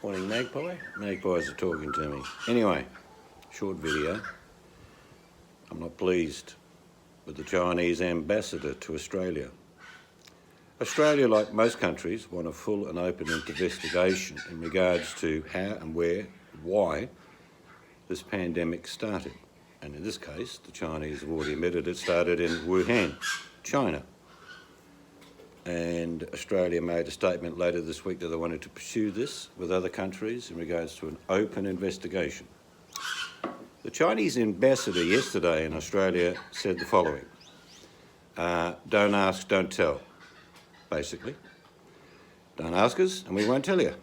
Morning, Magpie. Magpies are talking to me. Anyway, short video. I'm not pleased with the Chinese ambassador to Australia. Australia, like most countries, want a full and open investigation in regards to how and where, why this pandemic started. And in this case, the Chinese have already admitted it started in Wuhan, China. And Australia made a statement later this week that they wanted to pursue this with other countries in regards to an open investigation. The Chinese ambassador yesterday in Australia said the following: don't ask, don't tell, basically. Don't ask us and we won't tell you.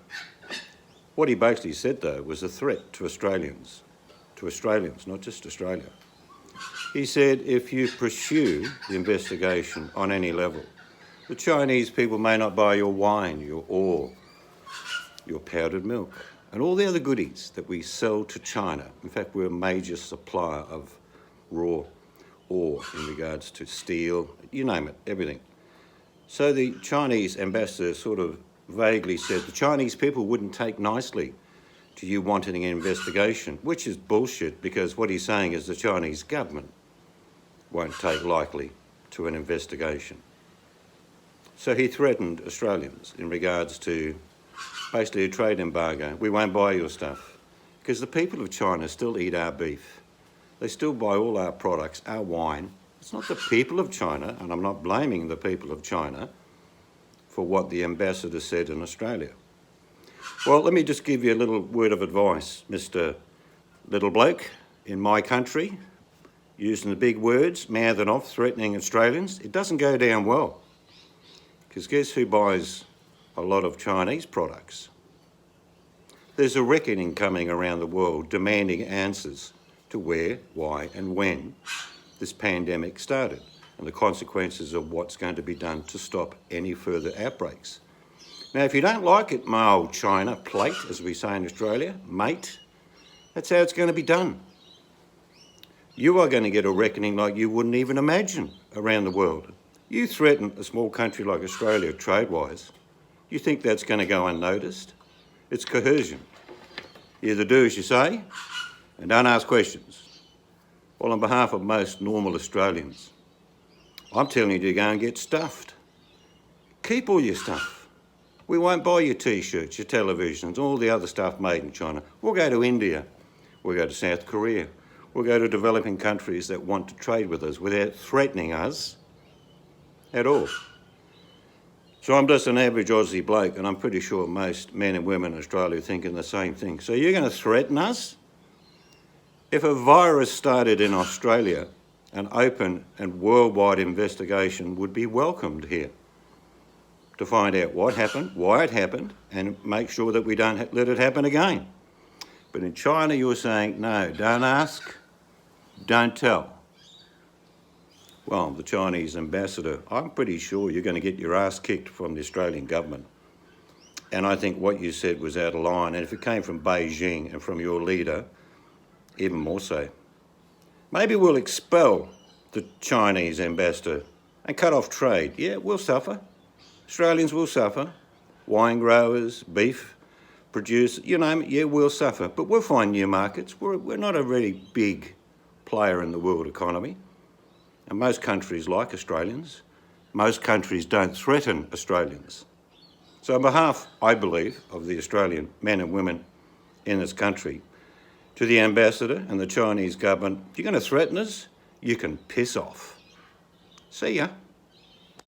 What he basically said, though, was a threat to Australians, not just Australia. He said if you pursue the investigation on any level, the Chinese people may not buy your wine, your oil, your powdered milk, and all the other goodies that we sell to China. In fact, we're a major supplier of raw ore in regards to steel, you name it, everything. So the Chinese ambassador sort of vaguely said the Chinese people wouldn't take nicely to you wanting an investigation, which is bullshit, because what he's saying is the Chinese government won't take lightly to an investigation. So he threatened Australians in regards to basically a trade embargo. We won't buy your stuff, because the people of China still eat our beef. They still buy all our products, our wine. It's not the people of China, and I'm not blaming the people of China for what the ambassador said in Australia. Well, let me just give you a little word of advice, Mr. Little Bloke in my country, using the big words, mouthing off, threatening Australians. It doesn't go down well. Because guess who buys a lot of Chinese products? There's a reckoning coming around the world demanding answers to where, why and when this pandemic started and the consequences of what's going to be done to stop any further outbreaks. Now, if you don't like it, my old China plate, as we say in Australia, mate, that's how it's going to be done. You are going to get a reckoning like you wouldn't even imagine around the world. You threaten a small country like Australia trade-wise. You think that's going to go unnoticed? It's coercion. You either do as you say and don't ask questions. Well, on behalf of most normal Australians, I'm telling you to go and get stuffed. Keep all your stuff. We won't buy your T-shirts, your televisions, all the other stuff made in China. We'll go to India. We'll go to South Korea. We'll go to developing countries that want to trade with us without threatening us at all. So I'm just an average Aussie bloke, and I'm pretty sure most men and women in Australia are thinking the same thing. So you're going to threaten us? If a virus started in Australia, an open and worldwide investigation would be welcomed here to find out what happened, why it happened, and make sure that we don't let it happen again. But in China, you're saying, no, don't ask, don't tell. Well, the Chinese ambassador, I'm pretty sure you're going to get your ass kicked from the Australian government. And I think what you said was out of line. And if it came from Beijing and from your leader, even more so. Maybe we'll expel the Chinese ambassador and cut off trade. Yeah, we'll suffer. Australians will suffer. Wine growers, beef producers, you name it, yeah, we'll suffer. But we'll find new markets. We're not a really big player in the world economy. And most countries like Australians. Most countries don't threaten Australians. So on behalf, I believe, of the Australian men and women in this country, to the ambassador and the Chinese government, if you're going to threaten us, you can piss off. See ya.